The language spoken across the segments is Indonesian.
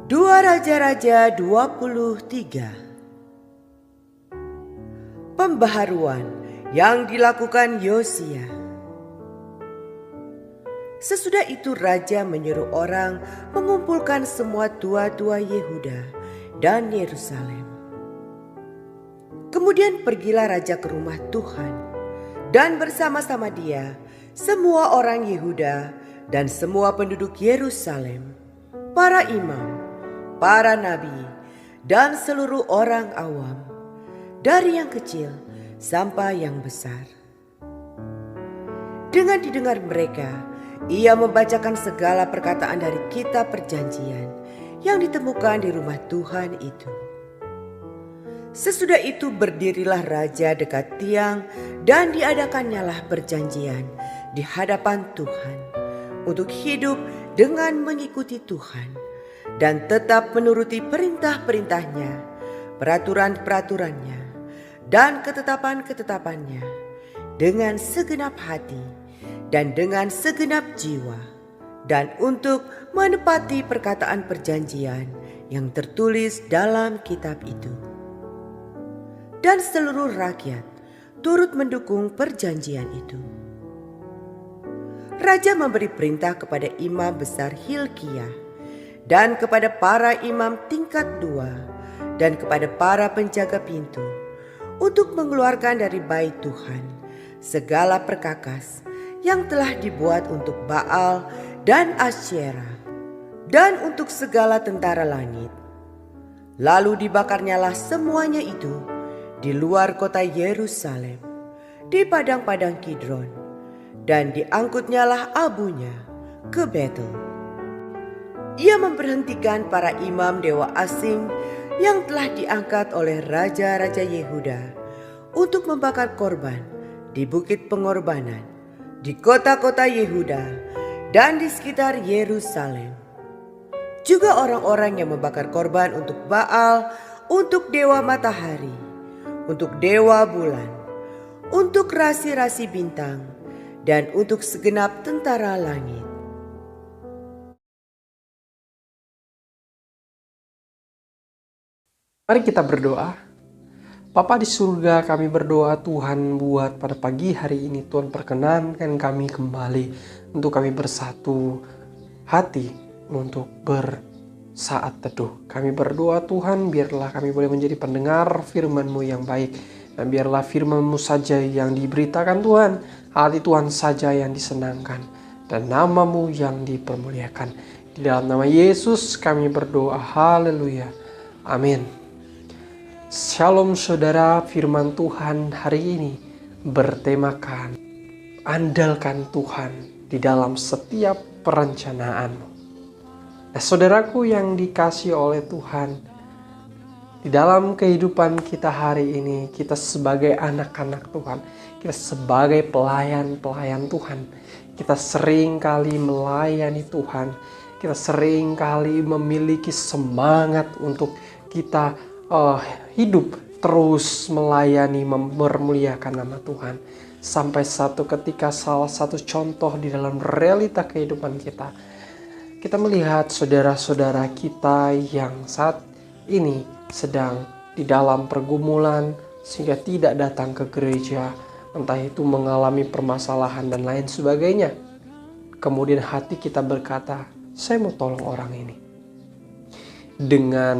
Dua Raja-Raja 23. Pembaharuan yang dilakukan Yosia. Sesudah itu raja menyuruh orang mengumpulkan semua tua-tua Yehuda dan Yerusalem. Kemudian pergilah raja ke rumah Tuhan, dan bersama-sama dia semua orang Yehuda dan semua penduduk Yerusalem, para imam, para nabi, dan seluruh orang awam, dari yang kecil sampai yang besar. Dengan didengar mereka, ia membacakan segala perkataan dari kitab perjanjian yang ditemukan di rumah Tuhan itu. Sesudah itu berdirilah raja dekat tiang dan diadakannyalah perjanjian di hadapan Tuhan untuk hidup dengan mengikuti Tuhan dan tetap menuruti perintah-perintahnya, peraturan-peraturannya, dan ketetapan-ketetapannya dengan segenap hati dan dengan segenap jiwa, dan untuk menepati perkataan perjanjian yang tertulis dalam kitab itu. Dan seluruh rakyat turut mendukung perjanjian itu. Raja memberi perintah kepada imam besar Hilkiah dan kepada para imam tingkat 2 dan kepada para penjaga pintu untuk mengeluarkan dari bait Tuhan segala perkakas yang telah dibuat untuk Baal dan Asyerah dan untuk segala tentara langit. Lalu dibakarnyalah semuanya itu di luar kota Yerusalem, di padang-padang Kidron, dan diangkutnyalah abunya ke Betel. Ia memberhentikan para imam dewa asing yang telah diangkat oleh raja-raja Yehuda untuk membakar korban di bukit pengorbanan, di kota-kota Yehuda dan di sekitar Yerusalem. Juga orang-orang yang membakar korban untuk Baal, untuk dewa matahari, untuk dewa bulan, untuk rasi-rasi bintang, dan untuk segenap tentara langit. Mari kita berdoa. Bapa di surga, kami berdoa Tuhan buat pada pagi hari ini Tuhan perkenankan kami kembali untuk kami bersatu hati untuk bersaat teduh. Kami berdoa Tuhan biarlah kami boleh menjadi pendengar firman-Mu yang baik. Dan biarlah firman-Mu saja yang diberitakan Tuhan, hati Tuhan saja yang disenangkan, dan nama-Mu yang dipermuliakan. Di dalam nama Yesus kami berdoa, haleluya, amin. Shalom saudara, firman Tuhan hari ini bertemakan andalkan Tuhan di dalam setiap perencanaanmu. Nah, saudaraku yang dikasihi oleh Tuhan, di dalam kehidupan kita hari ini, kita sebagai anak-anak Tuhan, kita sebagai pelayan-pelayan Tuhan, kita sering kali melayani Tuhan, kita sering kali memiliki semangat untuk kita hidup terus melayani, memuliakan nama Tuhan. Sampai satu ketika salah satu contoh di dalam realita kehidupan kita, kita melihat saudara-saudara kita yang saat ini sedang di dalam pergumulan sehingga tidak datang ke gereja, entah itu mengalami permasalahan dan lain sebagainya. Kemudian hati kita berkata, saya mau tolong orang ini. Dengan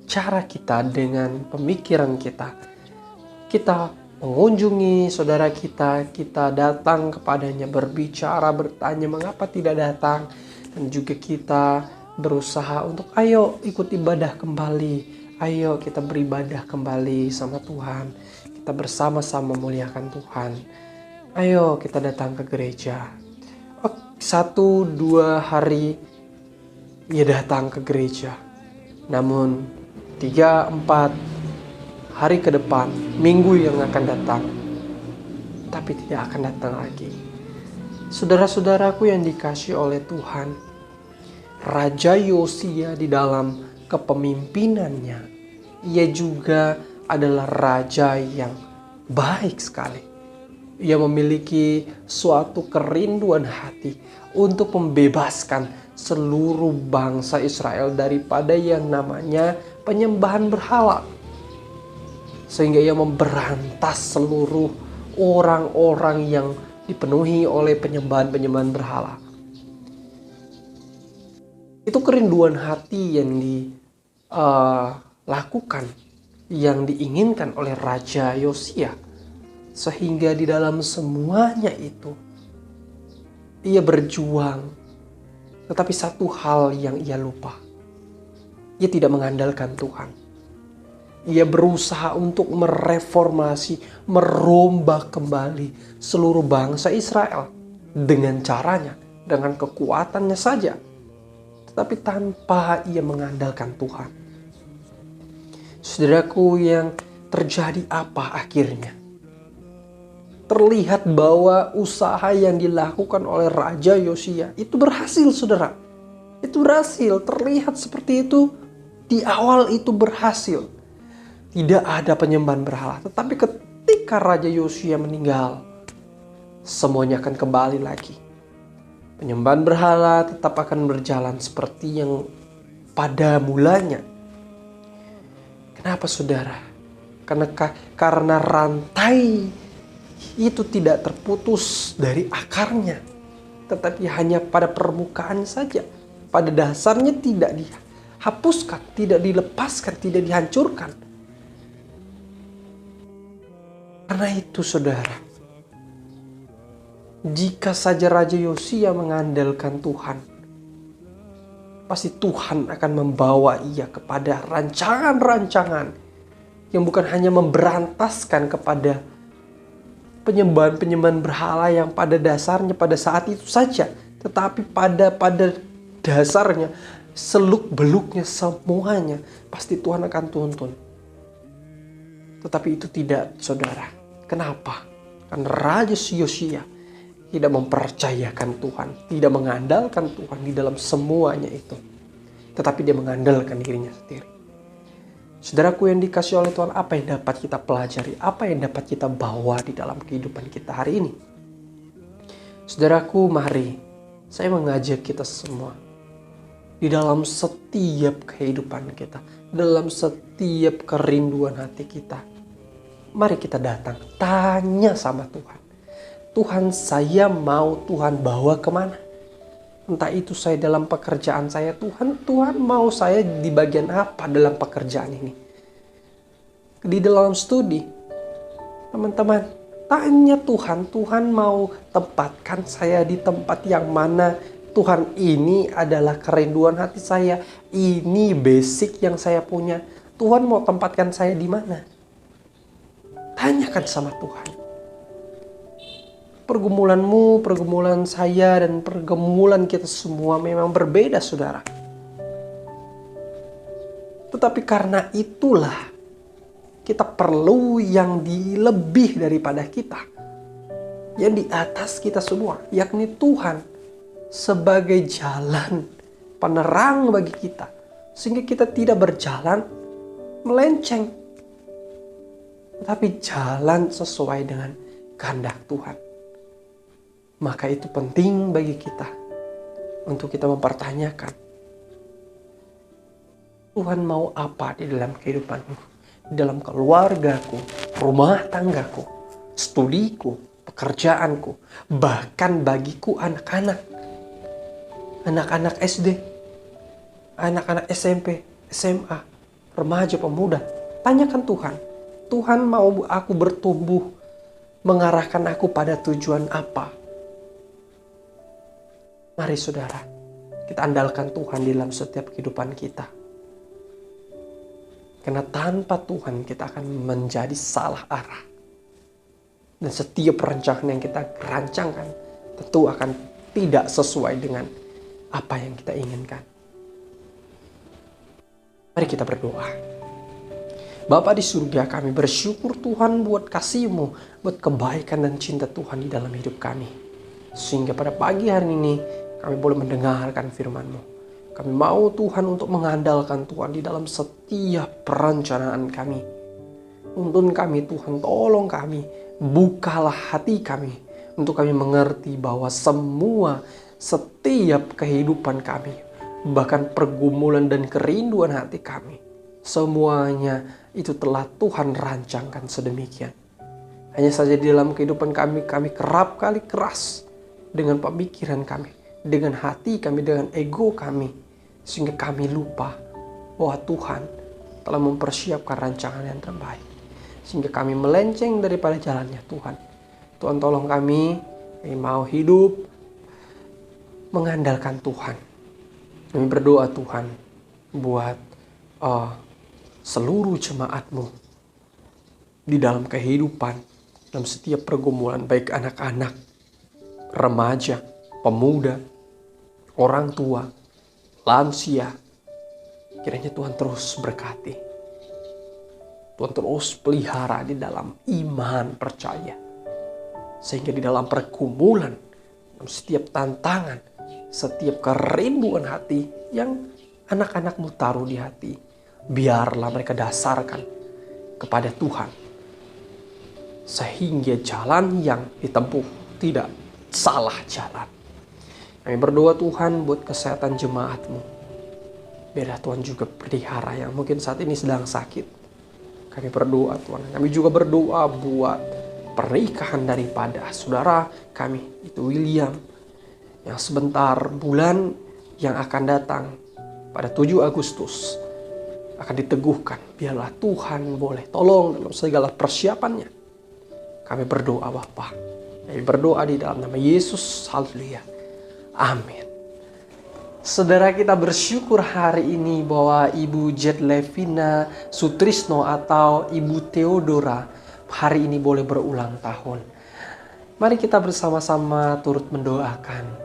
cara kita, dengan pemikiran kita mengunjungi saudara kita datang kepadanya, berbicara, bertanya mengapa tidak datang, dan juga kita berusaha untuk ayo ikut ibadah kembali, ayo kita beribadah kembali sama Tuhan, kita bersama-sama memuliakan Tuhan, ayo kita datang ke gereja. 1-2 hari ia datang ke gereja, namun 3-4 hari ke depan, minggu yang akan datang, tapi tidak akan datang lagi. Saudara-saudaraku yang dikasihi oleh Tuhan, Raja Yosia di dalam kepemimpinannya, ia juga adalah raja yang baik sekali. Ia memiliki suatu kerinduan hati untuk membebaskan seluruh bangsa Israel daripada yang namanya penyembahan berhala. Sehingga ia memberantas seluruh orang-orang yang dipenuhi oleh penyembahan-penyembahan berhala. Itu kerinduan hati yang dilakukan, yang diinginkan oleh Raja Yosia. Sehingga di dalam semuanya itu ia berjuang. Tetapi satu hal yang ia lupa. Ia tidak mengandalkan Tuhan. Ia berusaha untuk mereformasi, merombak kembali seluruh bangsa Israel dengan caranya, dengan kekuatannya saja. Tetapi tanpa ia mengandalkan Tuhan. Saudaraku, yang terjadi apa akhirnya? Terlihat bahwa usaha yang dilakukan oleh Raja Yosia itu berhasil, saudara. Itu berhasil, terlihat seperti itu. Di awal itu berhasil. Tidak ada penyembahan berhala. Tetapi ketika Raja Yosia meninggal, semuanya akan kembali lagi. Penyembahan berhala tetap akan berjalan seperti yang pada mulanya. Kenapa, saudara? Karena rantai itu tidak terputus dari akarnya, tetapi hanya pada permukaan saja. Pada dasarnya tidak dihapuskan, tidak dilepaskan, tidak dihancurkan. Karena itu, saudara, jika saja Raja Yosia mengandalkan Tuhan, pasti Tuhan akan membawa ia kepada rancangan-rancangan yang bukan hanya memberantaskan kepada penyembahan-penyembahan berhala yang pada dasarnya pada saat itu saja, tetapi pada dasarnya, seluk-beluknya semuanya pasti Tuhan akan tuntun. Tetapi itu tidak, saudara. Kenapa? Karena Raja Yosia tidak mempercayakan Tuhan, tidak mengandalkan Tuhan di dalam semuanya itu. Tetapi dia mengandalkan dirinya sendiri. Saudaraku yang dikasih oleh Tuhan, apa yang dapat kita pelajari? Apa yang dapat kita bawa di dalam kehidupan kita hari ini? Saudaraku, mari saya mengajak kita semua di dalam setiap kehidupan kita, dalam setiap kerinduan hati kita. Mari kita datang, tanya sama Tuhan. Tuhan, saya mau Tuhan bawa kemana? Entah itu saya dalam pekerjaan saya, Tuhan mau saya di bagian apa dalam pekerjaan ini? Di dalam studi, teman-teman, tanya Tuhan, Tuhan mau tempatkan saya di tempat yang mana? Tuhan, ini adalah kerinduan hati saya, ini basic yang saya punya. Tuhan mau tempatkan saya di mana? Tanyakan sama Tuhan. Pergumulanmu, pergumulan saya, dan pergumulan kita semua memang berbeda, saudara. Tetapi karena itulah kita perlu yang lebih daripada kita, yang di atas kita semua, yakni Tuhan sebagai jalan penerang bagi kita, sehingga kita tidak berjalan melenceng, tapi jalan sesuai dengan kehendak Tuhan. Maka itu penting bagi kita untuk kita mempertanyakan, Tuhan mau apa di dalam kehidupanku, di dalam keluargaku, rumah tanggaku, studiku, pekerjaanku, bahkan bagiku anak-anak SD, anak-anak SMP, SMA, remaja, pemuda. Tanyakan Tuhan. Tuhan mau aku bertumbuh, mengarahkan aku pada tujuan apa? Mari saudara, kita andalkan Tuhan dalam setiap kehidupan kita. Karena tanpa Tuhan kita akan menjadi salah arah. Dan setiap perencanaan yang kita rancangkan tentu akan tidak sesuai dengan apa yang kita inginkan. Mari kita berdoa. Bapa di surga, kami bersyukur Tuhan buat kasih-Mu, buat kebaikan dan cinta Tuhan di dalam hidup kami. Sehingga pada pagi hari ini kami boleh mendengarkan firman-Mu. Kami mau Tuhan untuk mengandalkan Tuhan di dalam setiap perencanaan kami. Tuntun kami Tuhan, tolong kami. Bukalah hati kami untuk kami mengerti bahwa setiap kehidupan kami, bahkan pergumulan dan kerinduan hati kami, semuanya itu telah Tuhan rancangkan sedemikian. Hanya saja di dalam kehidupan kami kerap kali keras dengan pemikiran kami, dengan hati kami, dengan ego kami, sehingga kami lupa bahwa Tuhan telah mempersiapkan rancangan yang terbaik, sehingga kami melenceng daripada jalannya Tuhan. Tuhan tolong kami mau hidup mengandalkan Tuhan. Kami berdoa Tuhan buat seluruh jemaat-Mu di dalam kehidupan, dalam setiap pergumulan, baik anak-anak, remaja, pemuda, orang tua, lansia. Kiranya Tuhan terus berkati. Tuhan terus pelihara di dalam iman percaya. Sehingga di dalam pergumulan, dalam setiap tantangan, setiap kerinduan hati yang anak-anak-Mu taruh di hati, biarlah mereka dasarkan kepada Tuhan. Sehingga jalan yang ditempuh tidak salah jalan. Kami berdoa Tuhan buat kesehatan jemaat-Mu. Biarlah Tuhan juga pelihara yang mungkin saat ini sedang sakit. Kami berdoa Tuhan. Kami juga berdoa buat pernikahan daripada saudara kami, itu William, yang sebentar bulan yang akan datang pada 7 Agustus akan diteguhkan. Biarlah Tuhan boleh tolong dalam segala persiapannya. Kami berdoa Bapa. Kami berdoa di dalam nama Yesus. Haleluya. Amin. Saudara, kita bersyukur hari ini bahwa Ibu Jet Levina Sutrisno atau Ibu Theodora hari ini boleh berulang tahun. Mari kita bersama-sama turut mendoakan.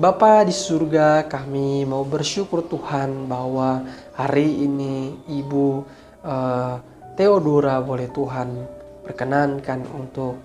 Bapa di surga, kami mau bersyukur Tuhan bahwa hari ini Ibu Theodora boleh Tuhan perkenankan untuk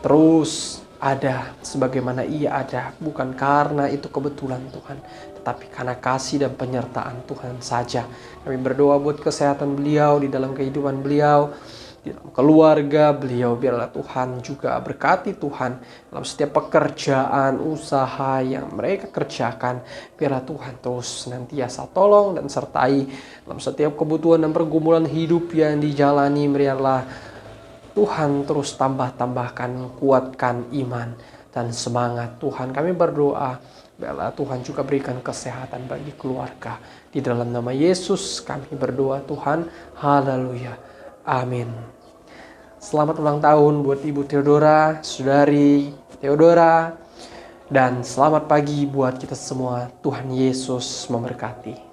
terus ada sebagaimana ia ada, bukan karena itu kebetulan Tuhan, tetapi karena kasih dan penyertaan Tuhan saja. Kami berdoa buat kesehatan beliau, di dalam kehidupan beliau, di dalam keluarga beliau. Biarlah Tuhan juga berkati Tuhan dalam setiap pekerjaan, usaha yang mereka kerjakan. Biarlah Tuhan terus senantiasa tolong dan sertai dalam setiap kebutuhan dan pergumulan hidup yang dijalani. Biarlah Tuhan terus tambahkan, kuatkan iman dan semangat Tuhan. Kami berdoa, biarlah Tuhan juga berikan kesehatan bagi keluarga. Di dalam nama Yesus kami berdoa Tuhan. Haleluya. Amin. Selamat ulang tahun buat Ibu Theodora, Saudari Theodora. Dan selamat pagi buat kita semua. Tuhan Yesus memberkati.